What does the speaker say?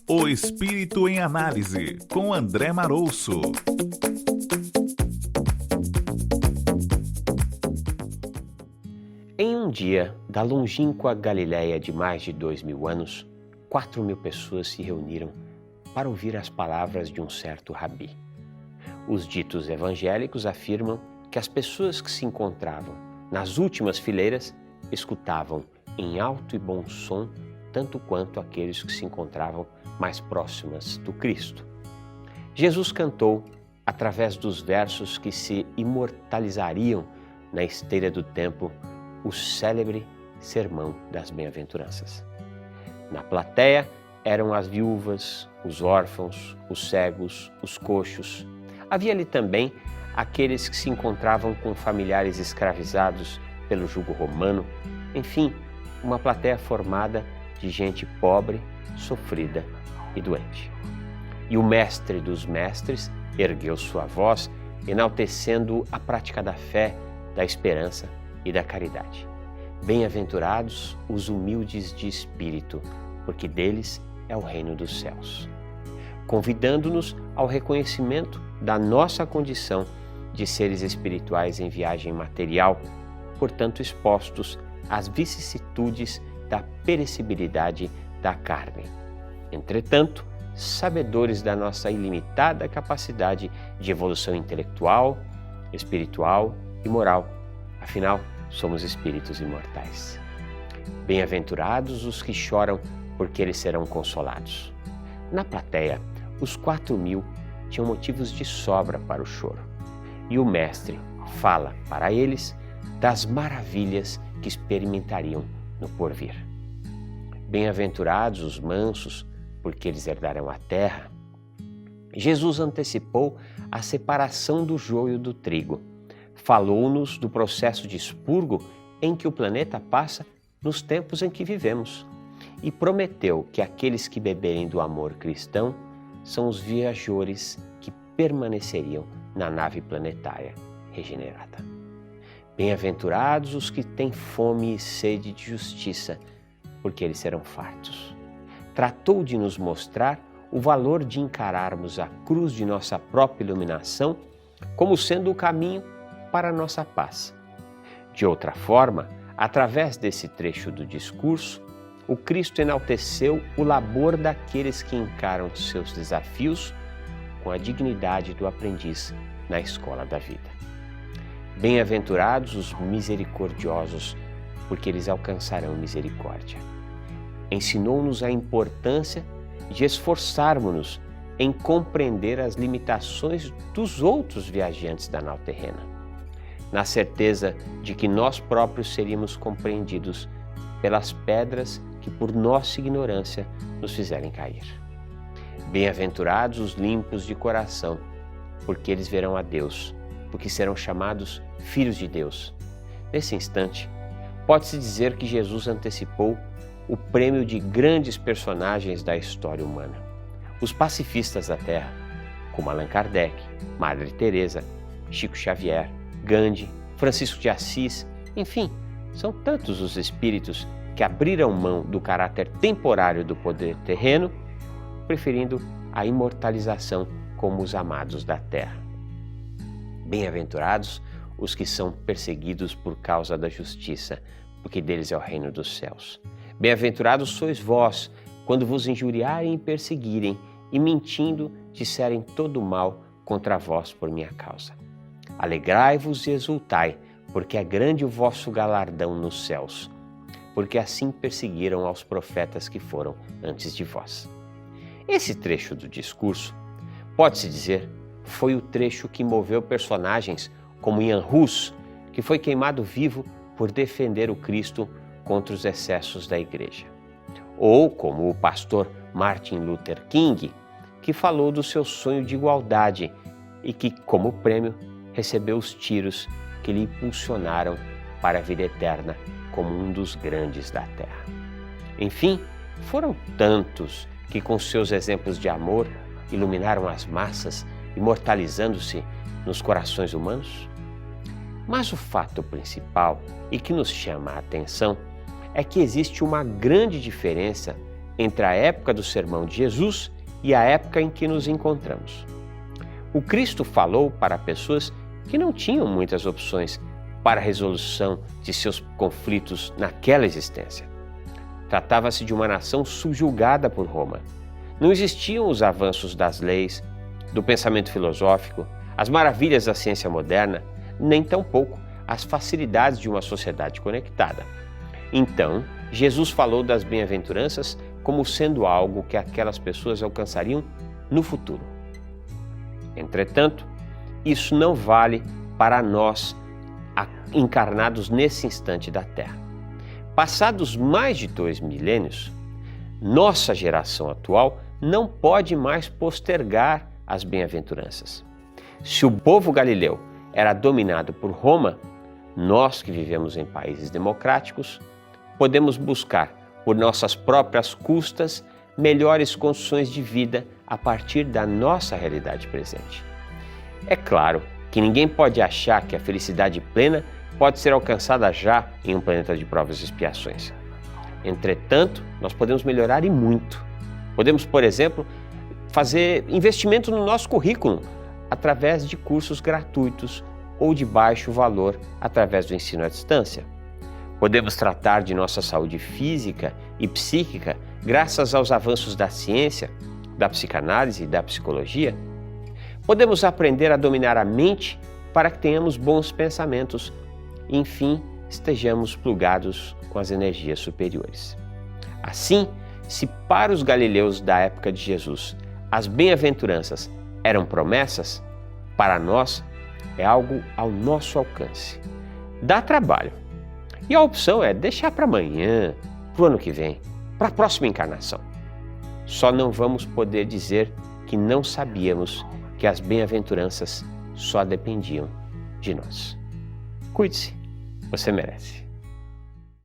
O Espírito em Análise, com André Marouço. Em um dia da longínqua Galiléia de mais de 2000 anos, 4.000 pessoas se reuniram para ouvir as palavras de um certo rabi. Os ditos evangélicos afirmam que as pessoas que se encontravam nas últimas fileiras escutavam em alto e bom som tanto quanto aqueles que se encontravam mais próximas do Cristo. Jesus cantou através dos versos que se imortalizariam na esteira do tempo o célebre Sermão das Bem-aventuranças. Na plateia eram as viúvas, os órfãos, os cegos, os coxos. Havia ali também aqueles que se encontravam com familiares escravizados pelo jugo romano. Enfim, uma plateia formada de gente pobre, sofrida e doente. E o mestre dos mestres ergueu sua voz, enaltecendo a prática da fé, da esperança e da caridade. Bem-aventurados os humildes de espírito, porque deles é o reino dos céus. Convidando-nos ao reconhecimento da nossa condição de seres espirituais em viagem material, portanto expostos às vicissitudes da perecibilidade da carne. Entretanto, sabedores da nossa ilimitada capacidade de evolução intelectual, espiritual e moral. Afinal, somos espíritos imortais. Bem-aventurados os que choram, porque eles serão consolados. Na plateia, os 4.000 tinham motivos de sobra para o choro. E o Mestre fala para eles das maravilhas que experimentariam no porvir. Bem-aventurados os mansos, porque eles herdarão a terra. Jesus antecipou a separação do joio do trigo. Falou-nos do processo de expurgo em que o planeta passa nos tempos em que vivemos e prometeu que aqueles que beberem do amor cristão são os viajores que permaneceriam na nave planetária regenerada. Bem-aventurados os que têm fome e sede de justiça, porque eles serão fartos. Tratou de nos mostrar o valor de encararmos a cruz de nossa própria iluminação como sendo o caminho para a nossa paz. De outra forma, através desse trecho do discurso, o Cristo enalteceu o labor daqueles que encaram seus desafios com a dignidade do aprendiz na escola da vida. Bem-aventurados os misericordiosos, porque eles alcançarão misericórdia. Ensinou-nos a importância de esforçarmos-nos em compreender as limitações dos outros viajantes da nau terrena, na certeza de que nós próprios seríamos compreendidos pelas pedras que por nossa ignorância nos fizerem cair. Bem-aventurados os limpos de coração, porque eles verão a Deus, porque serão chamados filhos de Deus. Nesse instante, pode-se dizer que Jesus antecipou o prêmio de grandes personagens da história humana. Os pacifistas da Terra, como Allan Kardec, Madre Teresa, Chico Xavier, Gandhi, Francisco de Assis, enfim, são tantos os espíritos que abriram mão do caráter temporário do poder terreno, preferindo a imortalização como os amados da terra. Bem-aventurados os que são perseguidos por causa da justiça, porque deles é o reino dos céus. Bem-aventurados sois vós, quando vos injuriarem e perseguirem, e mentindo disserem todo o mal contra vós por minha causa. Alegrai-vos e exultai, porque é grande o vosso galardão nos céus, porque assim perseguiram aos profetas que foram antes de vós. Esse trecho do discurso, pode-se dizer, foi o trecho que moveu personagens como Jan Hus, que foi queimado vivo por defender o Cristo contra os excessos da Igreja. Ou como o pastor Martin Luther King, que falou do seu sonho de igualdade e que, como prêmio, recebeu os tiros que lhe impulsionaram para a vida eterna como um dos grandes da terra. Enfim, foram tantos que com seus exemplos de amor iluminaram as massas, imortalizando-se nos corações humanos? Mas o fato principal e que nos chama a atenção é que existe uma grande diferença entre a época do sermão de Jesus e a época em que nos encontramos. O Cristo falou para pessoas que não tinham muitas opções para a resolução de seus conflitos naquela existência. Tratava-se de uma nação subjugada por Roma. Não existiam os avanços das leis, do pensamento filosófico, as maravilhas da ciência moderna, nem tampouco as facilidades de uma sociedade conectada. Então, Jesus falou das bem-aventuranças como sendo algo que aquelas pessoas alcançariam no futuro. Entretanto, isso não vale para nós encarnados nesse instante da Terra. Passados mais de 2 milênios, nossa geração atual não pode mais postergar as bem-aventuranças. Se o povo galileu era dominado por Roma, nós que vivemos em países democráticos, podemos buscar, por nossas próprias custas, melhores condições de vida a partir da nossa realidade presente. É claro que ninguém pode achar que a felicidade plena pode ser alcançada já em um planeta de provas e expiações. Entretanto, nós podemos melhorar e muito. Podemos, por exemplo, fazer investimento no nosso currículo através de cursos gratuitos ou de baixo valor através do ensino à distância. Podemos tratar de nossa saúde física e psíquica graças aos avanços da ciência, da psicanálise e da psicologia. Podemos aprender a dominar a mente para que tenhamos bons pensamentos e, enfim, estejamos plugados com as energias superiores. Assim, se para os galileus da época de Jesus as bem-aventuranças eram promessas, para nós é algo ao nosso alcance. Dá trabalho. E a opção é deixar para amanhã, para o ano que vem, para a próxima encarnação. Só não vamos poder dizer que não sabíamos que as bem-aventuranças só dependiam de nós. Cuide-se, você merece.